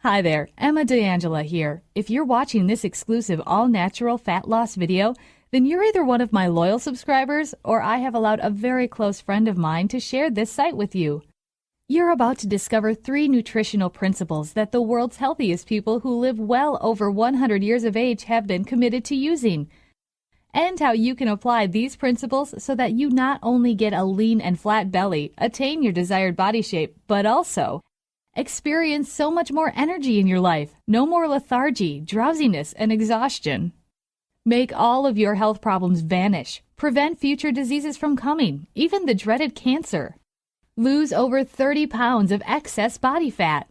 Hi there, Emma DeAngela here. If you're watching this exclusive all-natural fat loss video, then you're either one of my loyal subscribers or I have allowed a very close friend of mine to share this site with you. You're about to discover 3 nutritional principles that the world's healthiest people who live well over 100 years of age have been committed to using, and how you can apply these principles so that you not only get a lean and flat belly, attain your desired body shape, but also experience so much more energy in your life, no more lethargy, drowsiness, and exhaustion. Make all of your health problems vanish, prevent future diseases from coming, even the dreaded cancer. Lose over 30 pounds of excess body fat.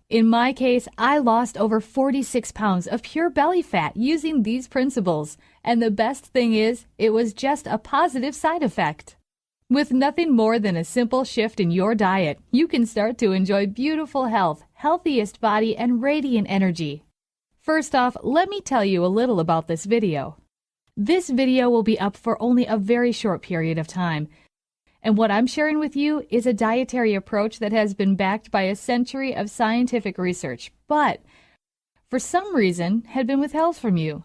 In my case, I lost over 46 pounds of pure belly fat using these principles, and the best thing is, it was just a positive side effect. With nothing more than a simple shift in your diet, you can start to enjoy beautiful health, healthiest body, and radiant energy. First off, let me tell you a little about this video. This video will be up for only a very short period of time, and what I'm sharing with you is a dietary approach that has been backed by a century of scientific research, but for some reason had been withheld from you.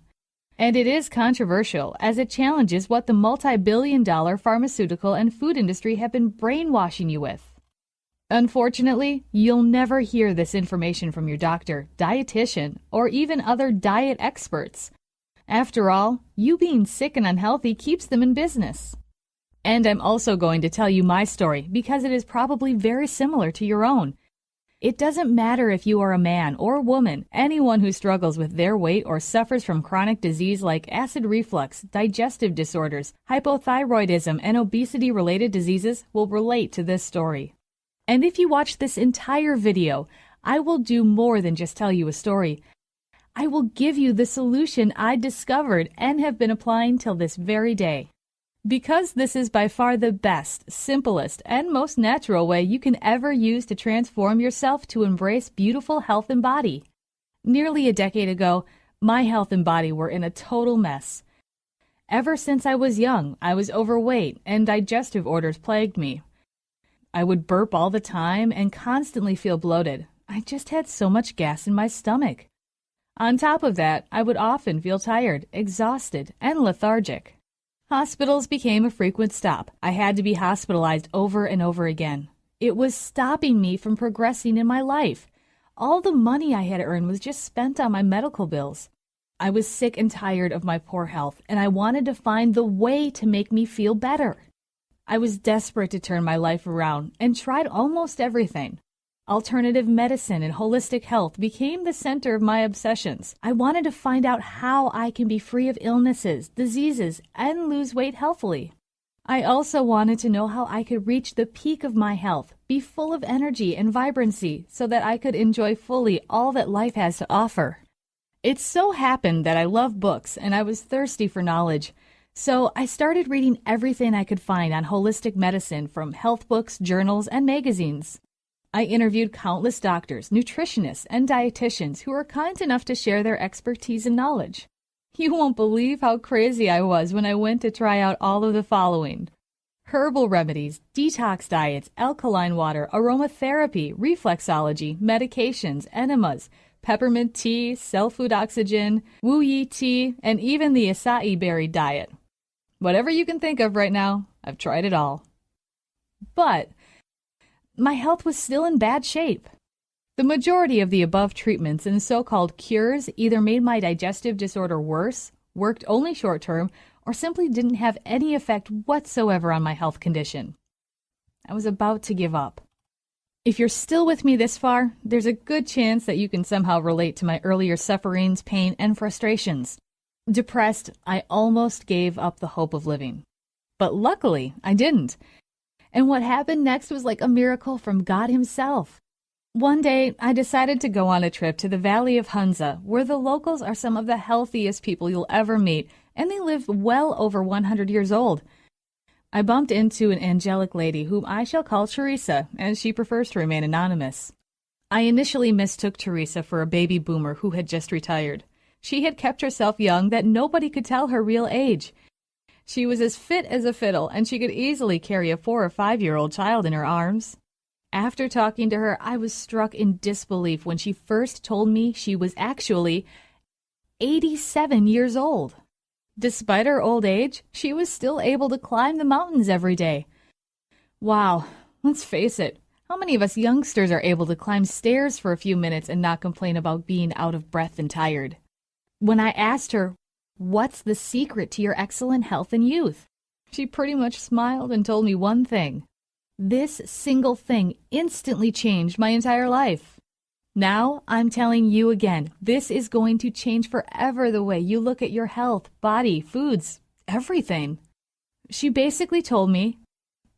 And it is controversial, as it challenges what the multi-billion-dollar pharmaceutical and food industry have been brainwashing you with. Unfortunately, you'll never hear this information from your doctor, dietitian, or even other diet experts. After all, you being sick and unhealthy keeps them in business. And I'm also going to tell you my story because it is probably very similar to your own. It doesn't matter if you are a man or a woman, anyone who struggles with their weight or suffers from chronic disease like acid reflux, digestive disorders, hypothyroidism, and obesity-related diseases will relate to this story. And if you watch this entire video, I will do more than just tell you a story. I will give you the solution I discovered and have been applying till this very day. Because this is by far the best, simplest, and most natural way you can ever use to transform yourself to embrace beautiful health and body. Nearly a decade ago, my health and body were in a total mess. Ever since I was young, I was overweight and digestive orders plagued me. I would burp all the time and constantly feel bloated. I just had so much gas in my stomach. On top of that, I would often feel tired, exhausted, and lethargic. Hospitals became a frequent stop. I had to be hospitalized over and over again. It was stopping me from progressing in my life. All the money I had earned was just spent on my medical bills. I was sick and tired of my poor health, and I wanted to find the way to make me feel better. I was desperate to turn my life around and tried almost everything. Alternative medicine and holistic health became the center of my obsessions. I wanted to find out how I can be free of illnesses, diseases, and lose weight healthily. I also wanted to know how I could reach the peak of my health, be full of energy and vibrancy so that I could enjoy fully all that life has to offer. It so happened that I love books and I was thirsty for knowledge. So I started reading everything I could find on holistic medicine from health books, journals, and magazines. I interviewed countless doctors, nutritionists, and dietitians who were kind enough to share their expertise and knowledge. You won't believe how crazy I was when I went to try out all of the following: herbal remedies, detox diets, alkaline water, aromatherapy, reflexology, medications, enemas, peppermint tea, cell food oxygen, Wu Yi tea, and even the acai berry diet. Whatever you can think of right now, I've tried it all. But my health was still in bad shape. The majority of the above treatments and so-called cures either made my digestive disorder worse, worked only short-term, or simply didn't have any effect whatsoever on my health condition. I was about to give up. If you're still with me this far, there's a good chance that you can somehow relate to my earlier sufferings, pain, and frustrations. Depressed, I almost gave up the hope of living. But luckily, I didn't. And what happened next was like a miracle from God himself. One day, I decided to go on a trip to the Valley of Hunza, where the locals are some of the healthiest people you'll ever meet, and they live well over 100 years old. I bumped into an angelic lady whom I shall call Teresa, as she prefers to remain anonymous. I initially mistook Teresa for a baby boomer who had just retired. She had kept herself young that nobody could tell her real age. She was as fit as a fiddle, and she could easily carry a 4 or 5-year-old child in her arms. After talking to her, I was struck in disbelief when she first told me she was actually 87 years old. Despite her old age, she was still able to climb the mountains every day. Wow, let's face it, how many of us youngsters are able to climb stairs for a few minutes and not complain about being out of breath and tired? When I asked her, "What's the secret to your excellent health and youth?" she pretty much smiled and told me one thing. This single thing instantly changed my entire life. Now, I'm telling you again, this is going to change forever the way you look at your health, body, foods, everything. She basically told me,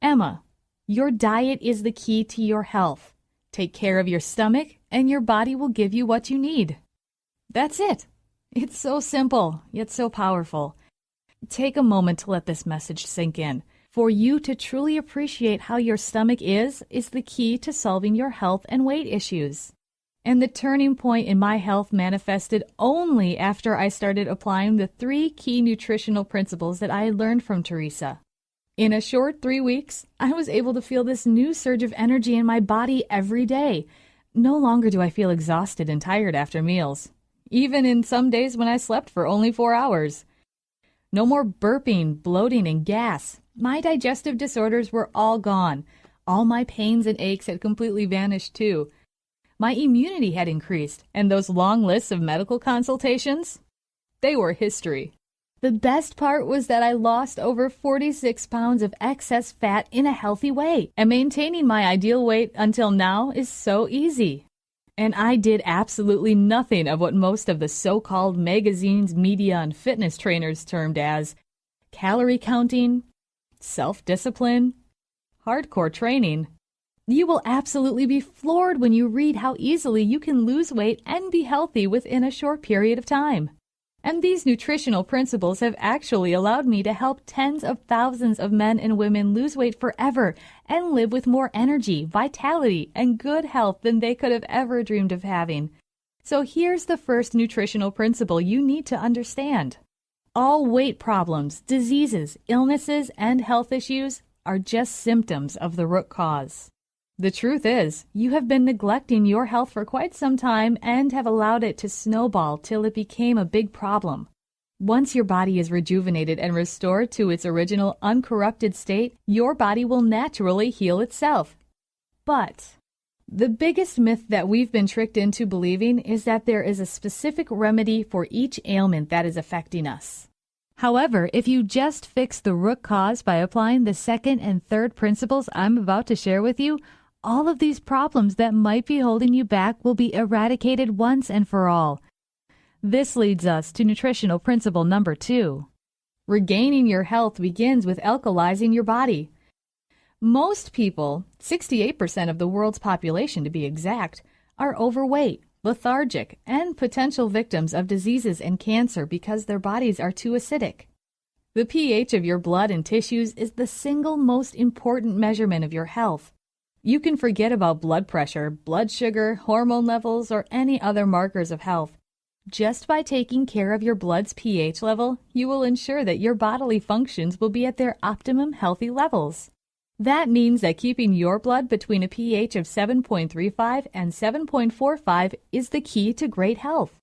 "Emma, your diet is the key to your health. Take care of your stomach, and your body will give you what you need." That's it. It's so simple, yet so powerful. Take a moment to let this message sink in. For you to truly appreciate how your stomach is the key to solving your health and weight issues. And the turning point in my health manifested only after I started applying the 3 key nutritional principles that I had learned from Teresa. In a short 3 weeks, I was able to feel this new surge of energy in my body every day. No longer do I feel exhausted and tired after meals, even in some days when I slept for only 4 hours. No more burping, bloating, and gas. My digestive disorders were all gone. All my pains and aches had completely vanished too. My immunity had increased, and those long lists of medical consultations, they were history. The best part was that I lost over 46 pounds of excess fat in a healthy way, and maintaining my ideal weight until now is so easy. And I did absolutely nothing of what most of the so-called magazines, media, and fitness trainers termed as calorie counting, self-discipline, hardcore training. You will absolutely be floored when you read how easily you can lose weight and be healthy within a short period of time. And these nutritional principles have actually allowed me to help tens of thousands of men and women lose weight forever and live with more energy, vitality, and good health than they could have ever dreamed of having. So here's the first nutritional principle you need to understand. All weight problems, diseases, illnesses, and health issues are just symptoms of the root cause. The truth is, you have been neglecting your health for quite some time and have allowed it to snowball till it became a big problem. Once your body is rejuvenated and restored to its original uncorrupted state, your body will naturally heal itself. But the biggest myth that we've been tricked into believing is that there is a specific remedy for each ailment that is affecting us. However, if you just fix the root cause by applying the second and third principles I'm about to share with you, all of these problems that might be holding you back will be eradicated once and for all. This leads us to nutritional principle number 2. Regaining your health begins with alkalizing your body. Most people, 68% of the world's population to be exact, are overweight, lethargic, and potential victims of diseases and cancer because their bodies are too acidic. The pH of your blood and tissues is the single most important measurement of your health. You can forget about blood pressure, blood sugar, hormone levels, or any other markers of health. Just by taking care of your blood's pH level, you will ensure that your bodily functions will be at their optimum healthy levels. That means that keeping your blood between a pH of 7.35 and 7.45 is the key to great health.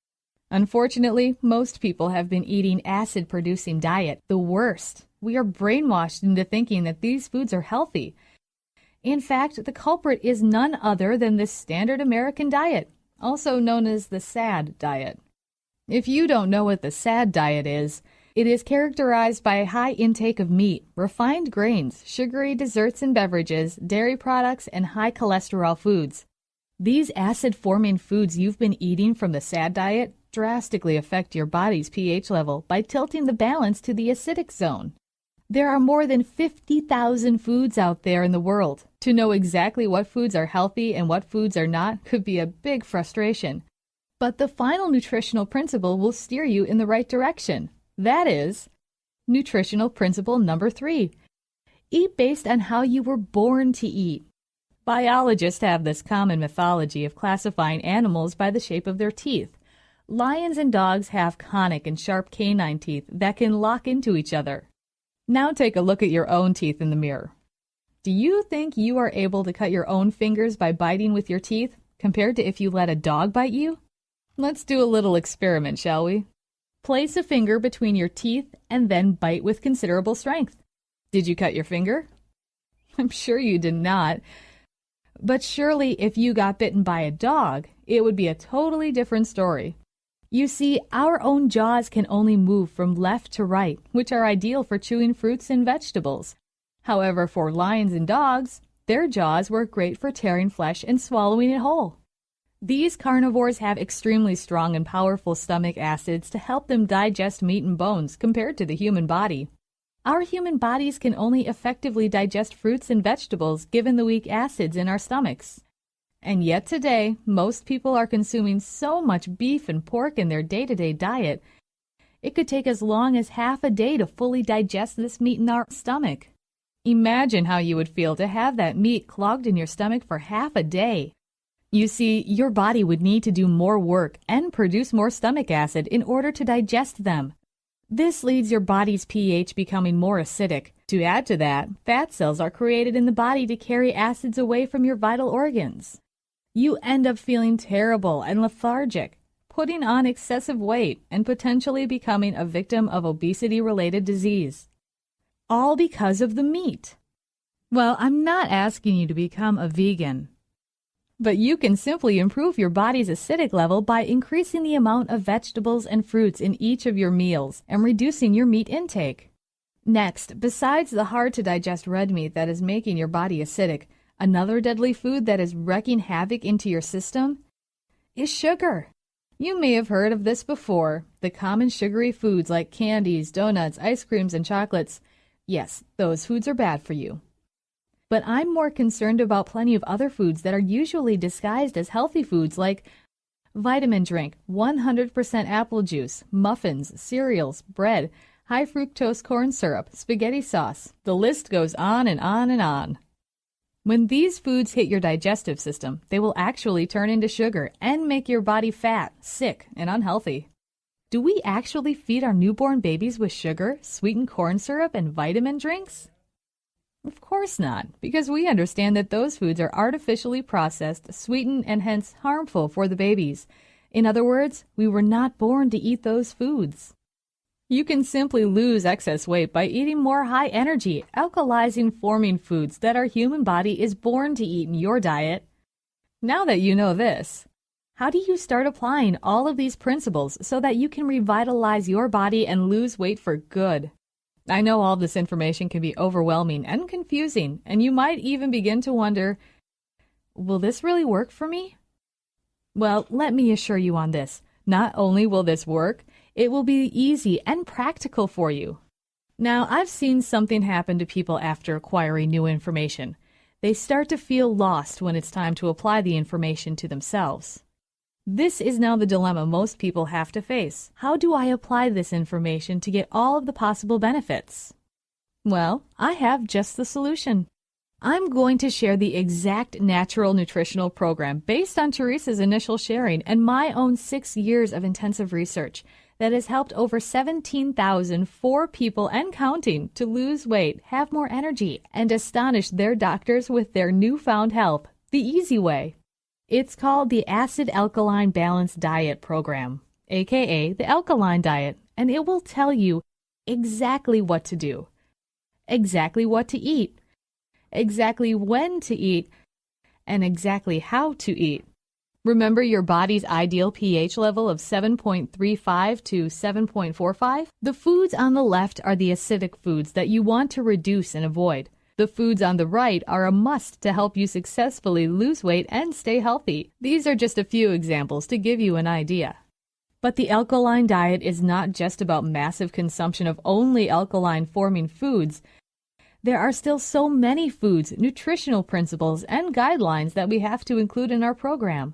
Unfortunately, most people have been eating acid-producing diet, the worst. We are brainwashed into thinking that these foods are healthy. In fact, the culprit is none other than the standard American diet, also known as the SAD diet. If you don't know what the SAD diet is, it is characterized by a high intake of meat, refined grains, sugary desserts and beverages, dairy products, and high cholesterol foods. These acid-forming foods you've been eating from the SAD diet drastically affect your body's pH level by tilting the balance to the acidic zone. There are more than 50,000 foods out there in the world. To know exactly what foods are healthy and what foods are not could be a big frustration. But the final nutritional principle will steer you in the right direction. That is, nutritional principle number 3. Eat based on how you were born to eat. Biologists have this common mythology of classifying animals by the shape of their teeth. Lions and dogs have conic and sharp canine teeth that can lock into each other. Now take a look at your own teeth in the mirror. Do you think you are able to cut your own fingers by biting with your teeth compared to if you let a dog bite you? Let's do a little experiment, shall we? Place a finger between your teeth and then bite with considerable strength. Did you cut your finger? I'm sure you did not. But surely if you got bitten by a dog, it would be a totally different story. You see, our own jaws can only move from left to right, which are ideal for chewing fruits and vegetables. However, for lions and dogs, their jaws work great for tearing flesh and swallowing it whole. These carnivores have extremely strong and powerful stomach acids to help them digest meat and bones compared to the human body. Our human bodies can only effectively digest fruits and vegetables given the weak acids in our stomachs. And yet today, most people are consuming so much beef and pork in their day-to-day diet, it could take as long as half a day to fully digest this meat in our stomach. Imagine how you would feel to have that meat clogged in your stomach for half a day. You see, your body would need to do more work and produce more stomach acid in order to digest them. This leads your body's pH becoming more acidic. To add to that, fat cells are created in the body to carry acids away from your vital organs. You end up feeling terrible and lethargic, putting on excessive weight, and potentially becoming a victim of obesity-related disease. All because of the meat. Well, I'm not asking you to become a vegan, but you can simply improve your body's acidic level by increasing the amount of vegetables and fruits in each of your meals and reducing your meat intake. Next, besides the hard-to-digest red meat that is making your body acidic, another deadly food that is wreaking havoc into your system is sugar. You may have heard of this before, the common sugary foods like candies, donuts, ice creams, and chocolates. Yes, those foods are bad for you. But I'm more concerned about plenty of other foods that are usually disguised as healthy foods like vitamin drink, 100% apple juice, muffins, cereals, bread, high fructose corn syrup, spaghetti sauce. The list goes on and on and on. When these foods hit your digestive system, they will actually turn into sugar and make your body fat, sick, and unhealthy. Do we actually feed our newborn babies with sugar, sweetened corn syrup, and vitamin drinks? Of course not, because we understand that those foods are artificially processed, sweetened, and hence harmful for the babies. In other words, we were not born to eat those foods. You can simply lose excess weight by eating more high-energy, alkalizing-forming foods that our human body is born to eat in your diet. Now that you know this, how do you start applying all of these principles so that you can revitalize your body and lose weight for good? I know all this information can be overwhelming and confusing, and you might even begin to wonder, will this really work for me? Well, let me assure you on this. Not only will this work, it will be easy and practical for you. Now, I've seen something happen to people after acquiring new information. They start to feel lost when it's time to apply the information to themselves. This is now the dilemma most people have to face. How do I apply this information to get all of the possible benefits? Well, I have just the solution. I'm going to share the exact natural nutritional program based on Teresa's initial sharing and my own 6 years of intensive research that has helped over 17,004 people and counting to lose weight, have more energy, and astonish their doctors with their newfound help, the easy way. It's called the Acid Alkaline Balance Diet Program, aka the Alkaline Diet, and it will tell you exactly what to do, exactly what to eat, exactly when to eat, and exactly how to eat. Remember your body's ideal pH level of 7.35 to 7.45? The foods on the left are the acidic foods that you want to reduce and avoid. The foods on the right are a must to help you successfully lose weight and stay healthy. These are just a few examples to give you an idea. But the alkaline diet is not just about massive consumption of only alkaline-forming foods. There are still so many foods, nutritional principles, and guidelines that we have to include in our program.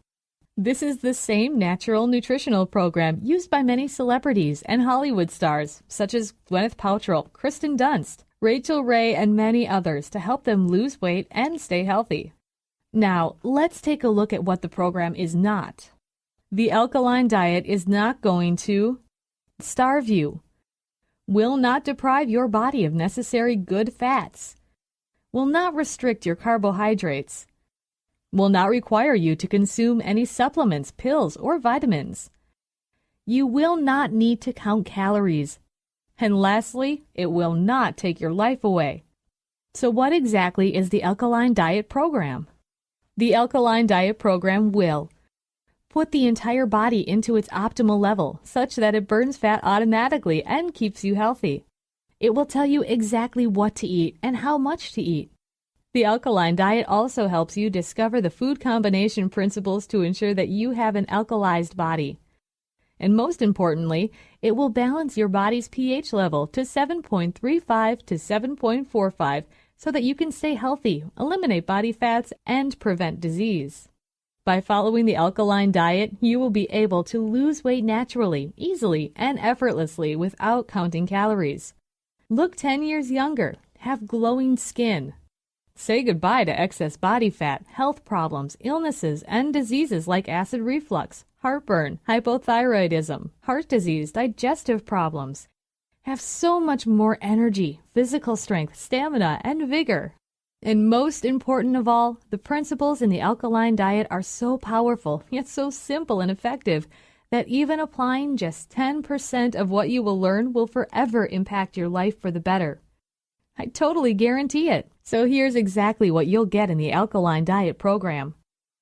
This is the same natural nutritional program used by many celebrities and Hollywood stars, such as Gwyneth Paltrow, Kristen Dunst, Rachel Ray, and many others to help them lose weight and stay healthy. Now, let's take a look at what the program is not. The alkaline diet is not going to starve you, will not deprive your body of necessary good fats, will not restrict your carbohydrates, will not require you to consume any supplements, pills, or vitamins. You will not need to count calories. And lastly, it will not take your life away. So what exactly is the Alkaline Diet Program? The Alkaline Diet Program will put the entire body into its optimal level such that it burns fat automatically and keeps you healthy. It will tell you exactly what to eat and how much to eat. The Alkaline Diet also helps you discover the food combination principles to ensure that you have an alkalized body. And most importantly, it will balance your body's pH level to 7.35 to 7.45 so that you can stay healthy, eliminate body fats, and prevent disease. By following the Alkaline Diet, you will be able to lose weight naturally, easily, and effortlessly without counting calories. Look 10 years younger, have glowing skin. Say goodbye to excess body fat, health problems, illnesses, and diseases like acid reflux, heartburn, hypothyroidism, heart disease, digestive problems. Have so much more energy, physical strength, stamina, and vigor. And most important of all, the principles in the Alkaline Diet are so powerful, yet so simple and effective, that even applying just 10% of what you will learn will forever impact your life for the better. I totally guarantee it. So here's exactly what you'll get in the Alkaline Diet Program.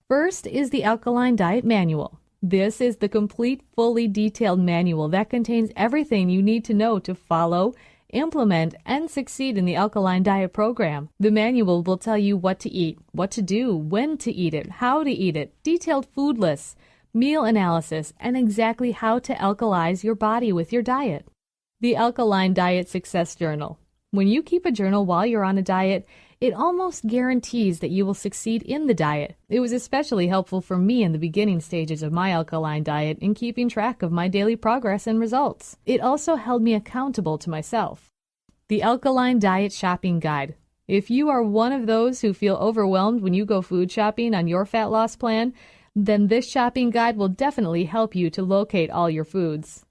First is the Alkaline Diet Manual. This is the complete, fully detailed manual that contains everything you need to know to follow, implement, and succeed in the Alkaline Diet Program. The manual will tell you what to eat, what to do, when to eat it, how to eat it, detailed food lists, meal analysis, and exactly how to alkalize your body with your diet. The Alkaline Diet Success Journal. When you keep a journal while you're on a diet, it almost guarantees that you will succeed in the diet. It was especially helpful for me in the beginning stages of my alkaline diet in keeping track of my daily progress and results. It also held me accountable to myself. The Alkaline Diet Shopping Guide. If you are one of those who feel overwhelmed when you go food shopping on your fat loss plan, then this shopping guide will definitely help you to locate all your foods.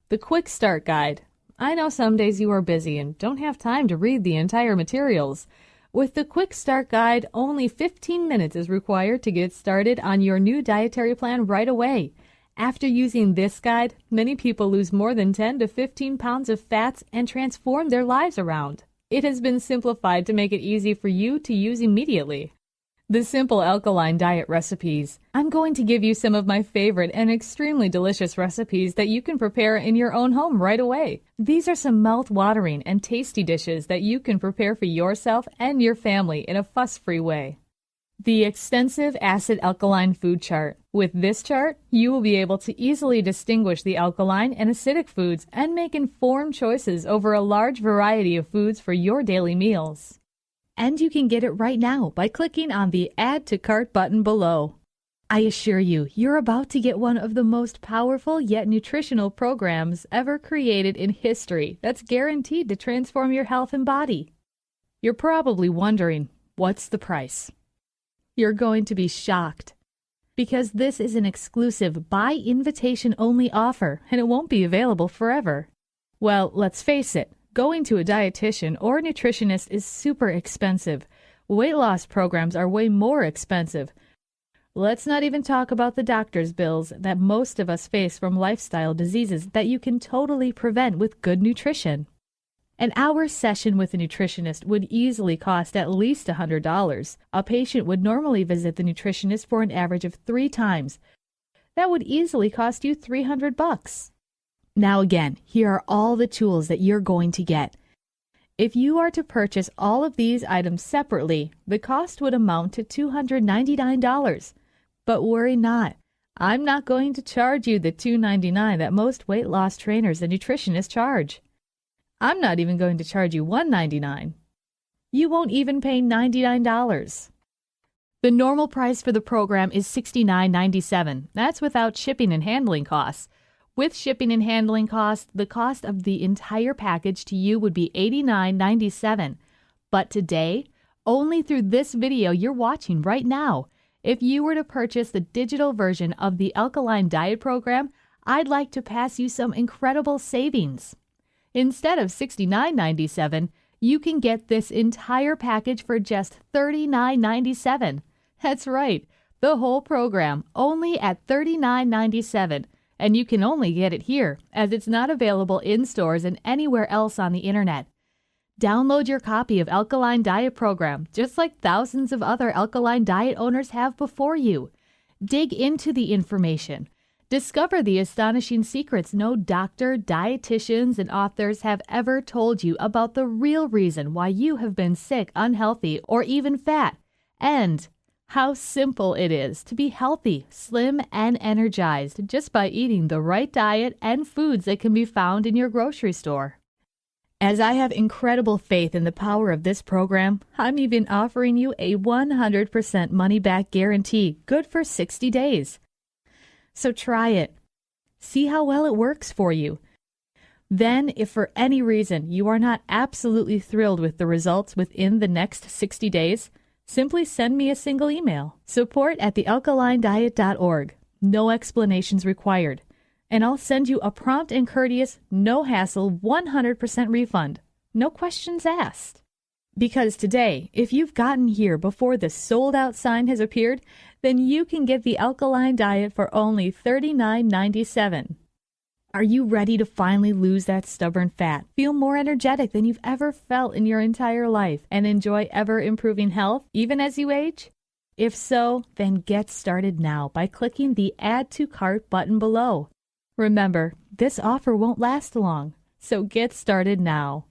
The Quick Start Guide. I know some days you are busy and don't have time to read the entire materials. With the Quick Start Guide, only 15 minutes is required to get started on your new dietary plan right away. After using this guide, many people lose more than 10 to 15 pounds of fats and transform their lives around. It has been simplified to make it easy for you to use immediately. The Simple Alkaline Diet Recipes. I'm going to give you some of my favorite and extremely delicious recipes that you can prepare in your own home right away. These are some mouth-watering and tasty dishes that you can prepare for yourself and your family in a fuss-free way. The Extensive Acid Alkaline Food Chart. With this chart, you will be able to easily distinguish the alkaline and acidic foods and make informed choices over a large variety of foods for your daily meals. And you can get it right now by clicking on the Add to Cart button below. I assure you, you're about to get one of the most powerful yet nutritional programs ever created in history that's guaranteed to transform your health and body. You're probably wondering, what's the price? You're going to be shocked, because this is an exclusive by invitation only offer and it won't be available forever. Well, let's face it. Going to a dietitian or a nutritionist is super expensive. Weight loss programs are way more expensive. Let's not even talk about the doctor's bills that most of us face from lifestyle diseases that you can totally prevent with good nutrition. An hour session with a nutritionist would easily cost at least $100. A patient would normally visit the nutritionist for an average of 3 times. That would easily cost you $300. Now again, here are all the tools that you're going to get. If you are to purchase all of these items separately, the cost would amount to $299. But worry not. I'm not going to charge you the $299 that most weight loss trainers and nutritionists charge. I'm not even going to charge you $199. You won't even pay $99. The normal price for the program is $69.97. That's without shipping and handling costs. With shipping and handling costs, the cost of the entire package to you would be $89.97. But today, only through this video you're watching right now, if you were to purchase the digital version of the Alkaline Diet Program, I'd like to pass you some incredible savings. Instead of $69.97, You can get this entire package for just $39.97. That's right, the whole program, only at $39.97. And you can only get it here, as it's not available in stores and anywhere else on the internet. Download your copy of Alkaline Diet Program, just like thousands of other alkaline diet owners have before you. Dig into the information. Discover the astonishing secrets no doctor, dietitians, and authors have ever told you about the real reason why you have been sick, unhealthy, or even fat, and how simple it is to be healthy, slim, and energized just by eating the right diet and foods that can be found in your grocery store. As I have incredible faith in the power of this program, I'm even offering you a 100% money-back guarantee, good for 60 days. So try it. See how well it works for you. Then, if for any reason you are not absolutely thrilled with the results within the next 60 days, simply send me a single email, support@thealkalinediet.org. No explanations required. And I'll send you a prompt and courteous, no-hassle, 100% refund. No questions asked. Because today, if you've gotten here before the sold-out sign has appeared, then you can get the Alkaline Diet for only $39.97. Are you ready to finally lose that stubborn fat, feel more energetic than you've ever felt in your entire life, and enjoy ever-improving health, even as you age? If so, then get started now by clicking the Add to Cart button below. Remember, this offer won't last long, so get started now.